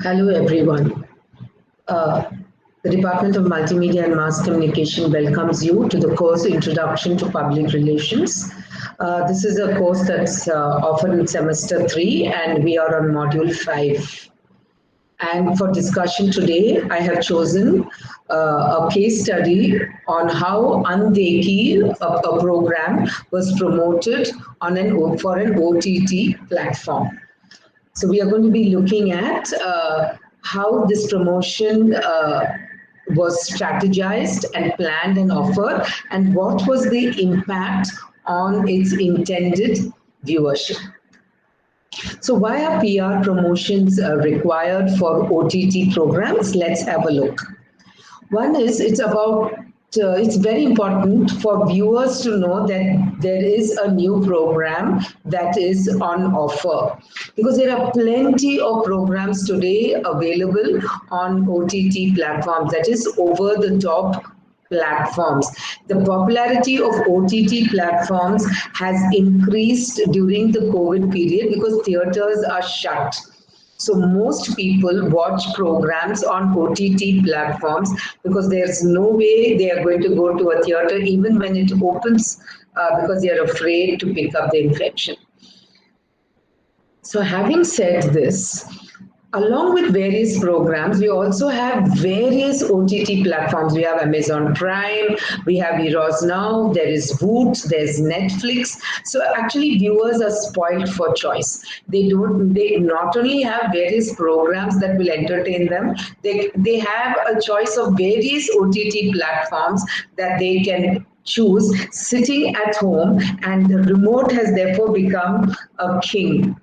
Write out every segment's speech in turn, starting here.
Hello everyone. The Department of Multimedia and Mass Communication welcomes you to the course Introduction to Public Relations. This is a course that's offered in semester 3 and we are on module 5. And for discussion today, I have chosen a case study on how Andeki, a program, was promoted for an OTT platform. So we are going to be looking at how this promotion was strategized and planned and offered, and what was the impact on its intended viewership. So why are PR promotions required for OTT programs? Let's have a look. One is it's very important for viewers to know that there is a new program that is on offer, because there are plenty of programs today available on OTT platforms, that is over the top platforms. The popularity of OTT platforms has increased during the COVID period because theaters are shut. So most people watch programs on OTT platforms because there's no way they are going to go to a theater even when it opens because they are afraid to pick up the infection. So having said this, along with various programs, we also have various OTT platforms. We have Amazon Prime, we have Eros Now, there is Voot, there's Netflix. So actually viewers are spoiled for choice. They not only have various programs that will entertain them, they have a choice of various OTT platforms that they can choose sitting at home, and the remote has therefore become a king.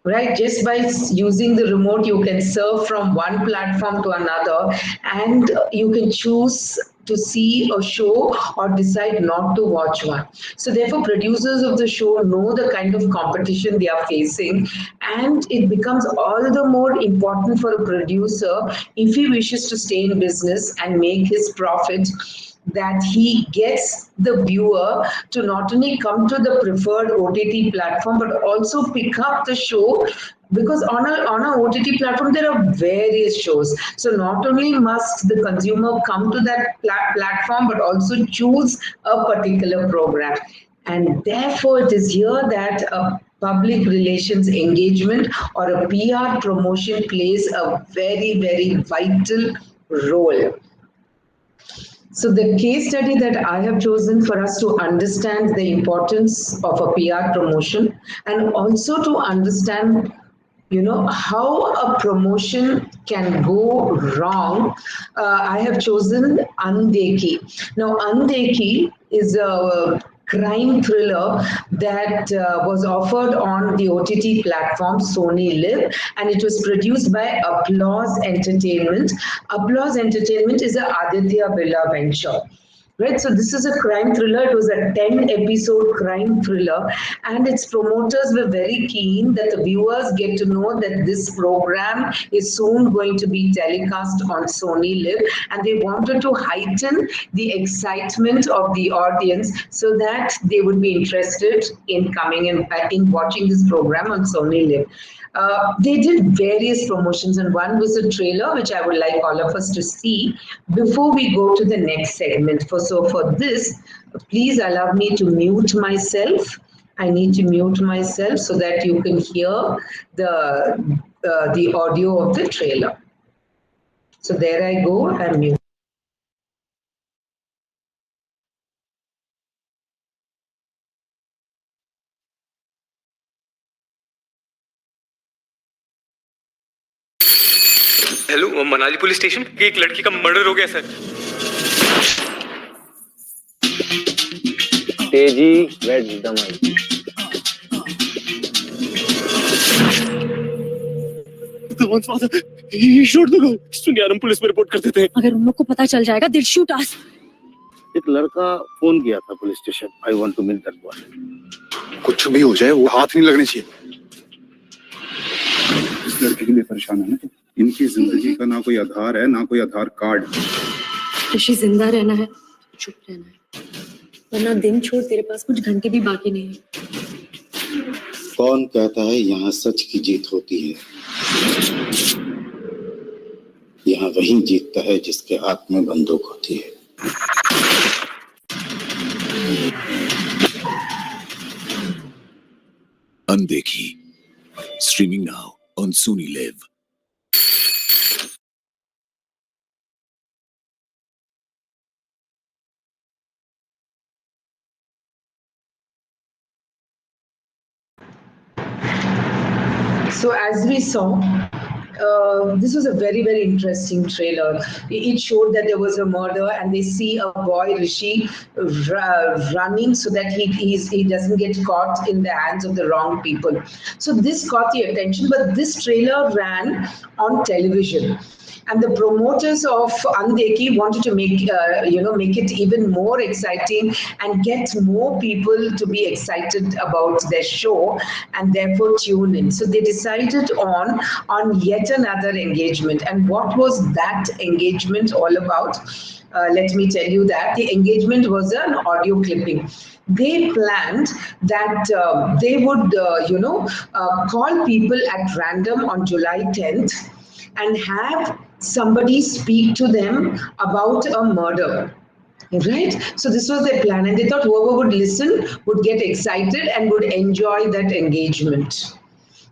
Right, just by using the remote, you can surf from one platform to another, and you can choose to see a show or decide not to watch one. So therefore, producers of the show know the kind of competition they are facing, and it becomes all the more important for a producer, if he wishes to stay in business and make his profit, that he gets the viewer to not only come to the preferred OTT platform, but also pick up the show, because on a OTT platform, there are various shows. So not only must the consumer come to that platform, but also choose a particular program. And therefore, it is here that a public relations engagement or a PR promotion plays a very, very vital role. So the case study that I have chosen for us to understand the importance of a PR promotion, and also to understand, how a promotion can go wrong, I have chosen Andeki. Now, Andeki is a crime thriller that was offered on the OTT platform Sony Live, and it was produced by Applause Entertainment. Applause Entertainment is a Aditya Birla venture. Right, so this is a crime thriller. It was a 10-episode crime thriller, and its promoters were very keen that the viewers get to know that this program is soon going to be telecast on Sony Live, and they wanted to heighten the excitement of the audience so that they would be interested in coming and in watching this program on Sony Live. They did various promotions, and one was a trailer, which I would like all of us to see before we go to the next segment. So for this, please allow me to mute myself. I need to mute myself so that you can hear the audio of the trailer. So there I go, I'm mute. Hello, Manali police station की एक लड़की का murder हो गया sir. तेजी weds the mic. सुनिए, हम police में रिपोर्ट कर देते हैं। अगर उन लोग को पता चल जाएगा, they'll shoot us. एक लड़का फोन किया था police station, I want to meet that boy. कुछ भी हो जाए, वो हाथ नहीं लगने चाहिए। इस लड़के के लिए परेशान है ना, इनकी जिंदगी का ना कोई आधार है, ना कोई आधार कार्ड। ऋषि, जिंदा रहना है, चुप रहना है, वरना दिन छोड़ तेरे पास कुछ घंटे भी बाकी नहीं है। कौन कहता है यहाँ सच की जीत होती है? यहाँ वही जीतता है जिसके हाथ में बंदूक होती है। अनदेखी, streaming now on Sony Live. So as we saw, this was a very, very interesting trailer. It showed that there was a murder and they see a boy, Rishi, running so that he doesn't get caught in the hands of the wrong people. So this caught the attention, but this trailer ran on television. And the promoters of Andeki wanted to make it even more exciting and get more people to be excited about their show and therefore tune in. So they decided on yet another engagement. And what was that engagement all about? Let me tell you that the engagement was an audio clipping. They planned that they would call people at random on July 10th and have somebody speak to them about a murder. Right? So this was their plan, and they thought whoever would listen would get excited and would enjoy that engagement.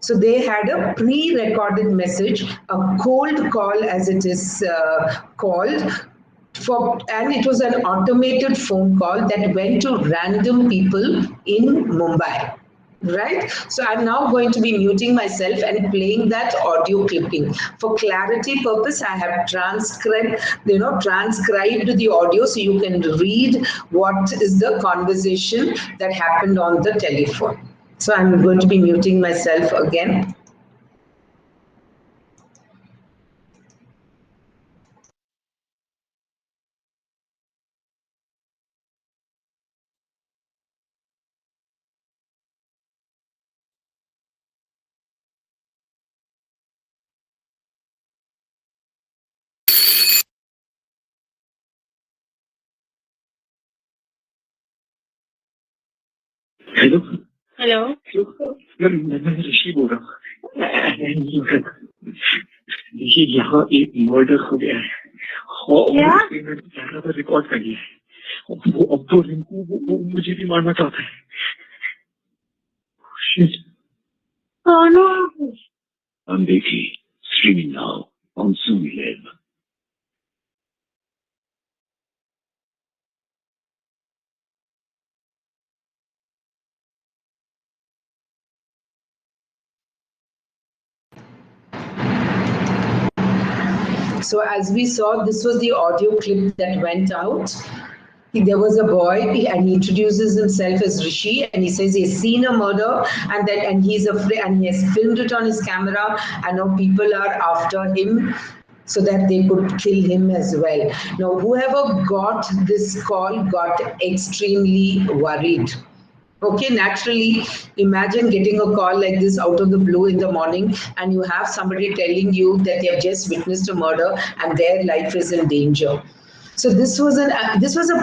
So they had a pre-recorded message, a cold call as it is called, and it was an automated phone call that went to random people in Mumbai. Right? So I'm now going to be muting myself and playing that audio clipping. For clarity purpose, I have transcribed the audio so you can read what is the conversation that happened on the telephone. So I'm going to be muting myself again. Hello hello मैं ऋषि बोल रहा हूँ। देखिए यहाँ एक murder हो गया है और रिकॉर्ड कर लिया है। वो अब तो रिंकू वो मुझे भी मारना चाहता है। कौन हो? अनदेखी, streaming now on Sony Live. So as we saw, this was the audio clip that went out. There was a boy and he introduces himself as Rishi and he says he's seen a murder and he's afraid and he has filmed it on his camera and now people are after him so that they could kill him as well. Now whoever got this call got extremely worried. Okay, naturally, imagine getting a call like this out of the blue in the morning and you have somebody telling you that they have just witnessed a murder and their life is in danger. So this was a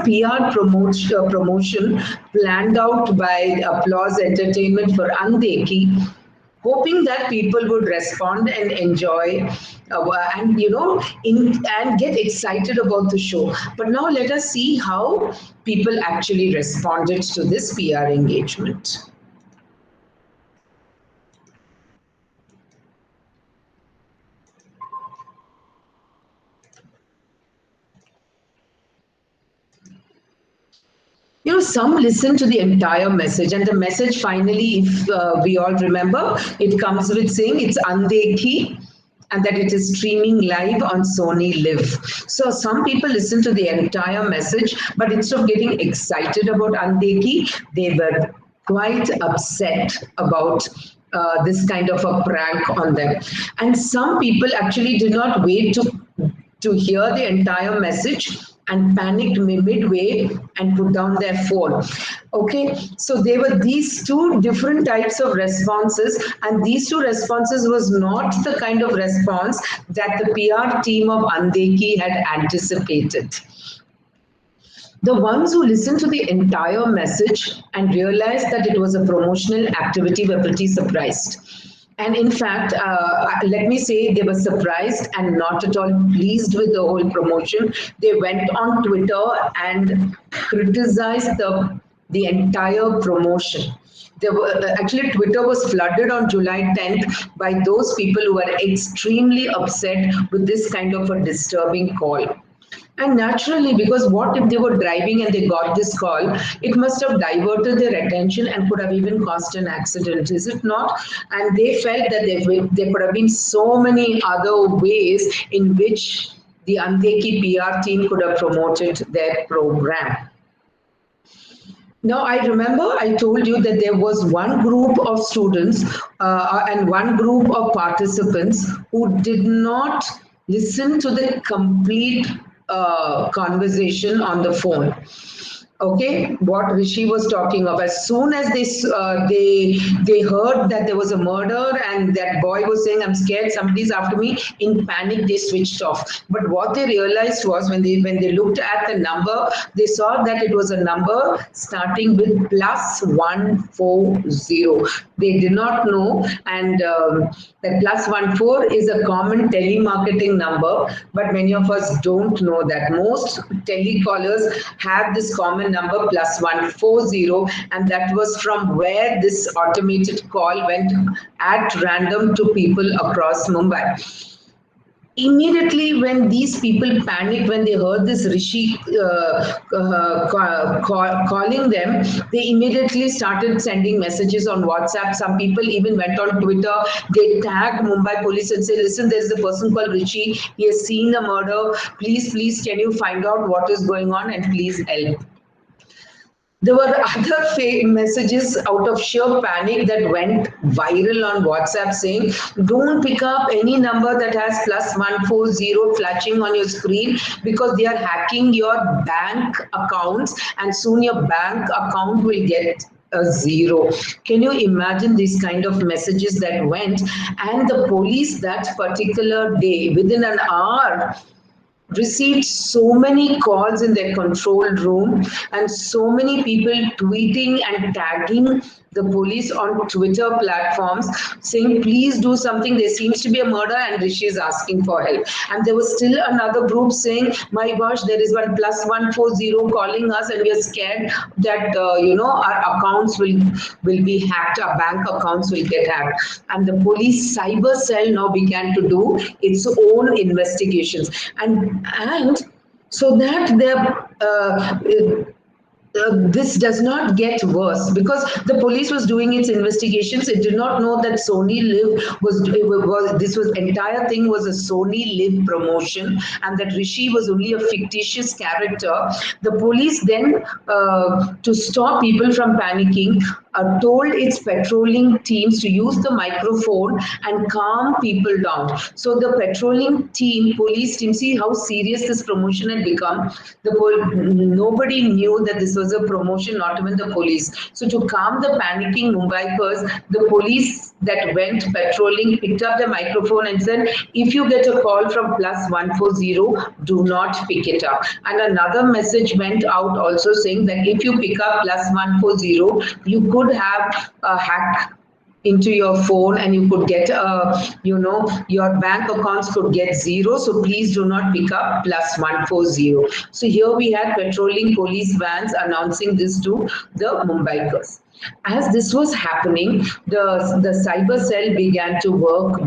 PR promotion planned out by Applause Entertainment for Andeki, hoping that people would respond and enjoy and get excited about the show. But now let us see how people actually responded to this PR engagement. Some listen to the entire message, and the message finally, if we all remember, it comes with saying it's Andekhi and that it is streaming live on Sony Live. So some people listen to the entire message, but instead of getting excited about Andekhi, they were quite upset about this kind of a prank on them. And some people actually did not wait to hear the entire message and panicked midway and put down their phone. Okay, so there were these two different types of responses, and these two responses was not the kind of response that the PR team of Andeki had anticipated. The ones who listened to the entire message and realized that it was a promotional activity were pretty surprised. And in fact, let me say they were surprised and not at all pleased with the whole promotion. They went on Twitter and criticized the entire promotion. There were actually Twitter was flooded on July 10th by those people who were extremely upset with this kind of a disturbing call. And naturally, because what if they were driving and they got this call, it must have diverted their attention and could have even caused an accident, is it not? And they felt that there could have been so many other ways in which the Andeki PR team could have promoted their program. Now, I remember I told you that there was one group of students and one group of participants who did not listen to the complete conversation on the phone. Okay, what Rishi was talking of. As soon as they heard that there was a murder and that boy was saying, "I'm scared, somebody's after me," in panic they switched off. But what they realized was when they looked at the number, they saw that it was a number starting with +140. They did not know, and that +14 is a common telemarketing number, but many of us don't know that. Most telecallers have this common number +140, and that was from where this automated call went at random to people across Mumbai. Immediately when these people panicked, when they heard this Rishi calling them, they immediately started sending messages on WhatsApp. Some people even went on Twitter. They tagged Mumbai police and said, "Listen, there's a person called Rishi. He has seen a murder. Please, can you find out what is going on and please help." There were other fake messages out of sheer panic that went viral on WhatsApp saying, "Don't pick up any number that has +140 flashing on your screen because they are hacking your bank accounts and soon your bank account will get a zero." Can you imagine these kind of messages that went? And the police that particular day, within an hour, received so many calls in their control room and so many people tweeting and tagging the police on Twitter platforms saying, "Please do something, there seems to be a murder and Rishi is asking for help." And there was still another group saying, "My gosh, there is one +140 calling us and we are scared that our accounts will be hacked, our bank accounts will get hacked." And the police cyber cell now began to do its own investigations, and so that this does not get worse, because the police was doing its investigations. It did not know that Sony Live this entire thing was a Sony Live promotion, and that Rishi was only a fictitious character. The police then, to stop people from panicking, told its patrolling teams to use the microphone and calm people down. So the patrolling team, police team, see how serious this promotion had become. Nobody knew that this was a promotion, not even the police. So to calm the panicking Mumbaikars, the police that went patrolling picked up the microphone and said, "If you get a call from +140, do not pick it up." And another message went out also saying that if you pick up +140, you could have a hack into your phone and you could get your bank accounts could get zero, so please do not pick up +140. So here we had patrolling police vans announcing this to the Mumbaikars. As this was happening, the cyber cell began to work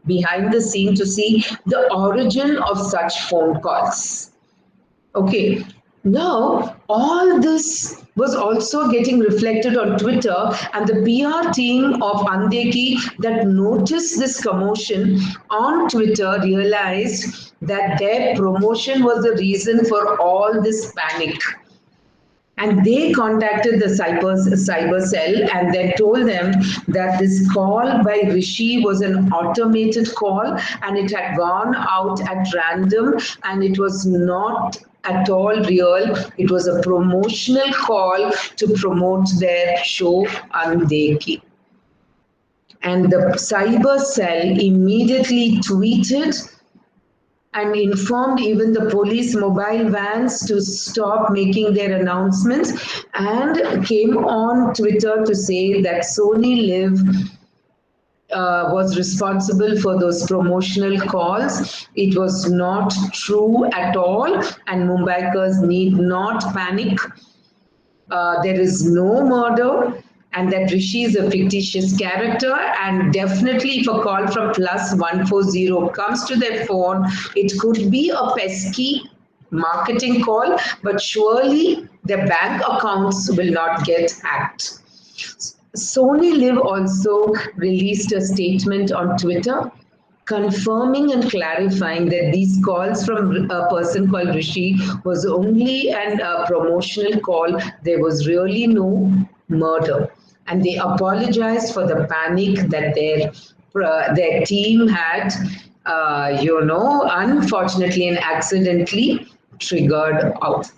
behind the scene to see the origin of such phone calls. Okay, now all this was also getting reflected on Twitter, and the PR team of Andeki that noticed this commotion on Twitter realized that their promotion was the reason for all this panic. And they contacted the cyber cell and then told them that this call by Rishi was an automated call and it had gone out at random and it was not at all real. It was a promotional call to promote their show Andeki. And the cyber cell immediately tweeted and informed even the police mobile vans to stop making their announcements, and came on Twitter to say that Sony Live was responsible for those promotional calls. It was not true at all, and Mumbaikars need not panic. There is no murder, and that Rishi is a fictitious character. And definitely, if a call from +140 comes to their phone, it could be a pesky marketing call, but surely their bank accounts will not get hacked. Sony Liv also released a statement on Twitter confirming and clarifying that these calls from a person called Rishi was only a promotional call. There was really no murder. And they apologized for the panic that their team had, unfortunately and accidentally triggered out.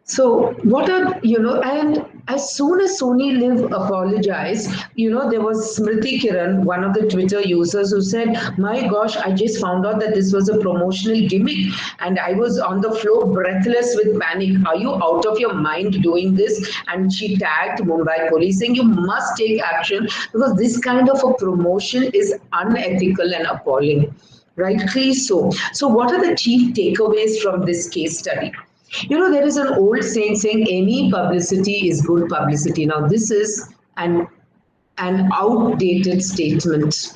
So what are, and as soon as Sony Liv apologized, there was Smriti Kiran, one of the Twitter users, who said, my gosh, I just found out that this was a promotional gimmick and I was on the floor breathless with panic. Are you out of your mind doing this? And she tagged Mumbai police saying, you must take action because this kind of a promotion is unethical and appalling. Rightly so. So what are the chief takeaways from this case study? There is an old saying any publicity is good publicity. Now, this is an outdated statement.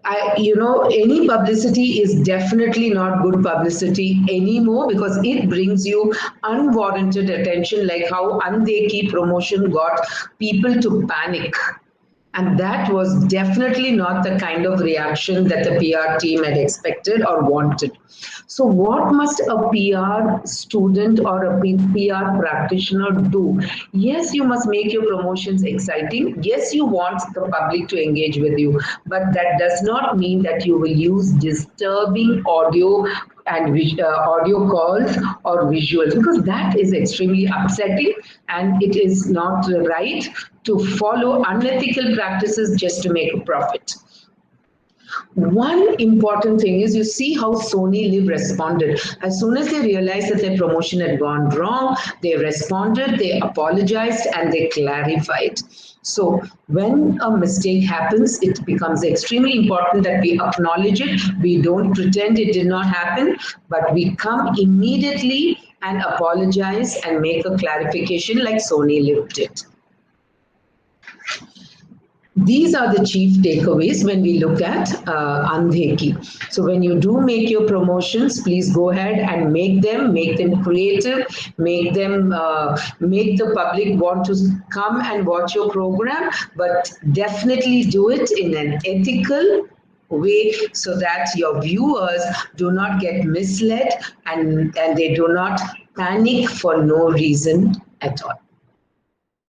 Any publicity is definitely not good publicity anymore because it brings you unwarranted attention, like how Andeki promotion got people to panic. And that was definitely not the kind of reaction that the PR team had expected or wanted. So what must a PR student or a PR practitioner do? Yes, you must make your promotions exciting. Yes, you want the public to engage with you, but that does not mean that you will use disturbing audio and audio calls or visuals, because that is extremely upsetting and it is not right to follow unethical practices just to make a profit. One important thing is you see how Sony Liv responded. As soon as they realized that their promotion had gone wrong, they responded, they apologized, and they clarified. So when a mistake happens, it becomes extremely important that we acknowledge it. We don't pretend it did not happen, but we come immediately and apologize and make a clarification like Sony Liv did. These are the chief takeaways when we look at Andheki. So when you do make your promotions, please go ahead and make them creative, make the public want to come and watch your program, but definitely do it in an ethical way so that your viewers do not get misled and they do not panic for no reason at all.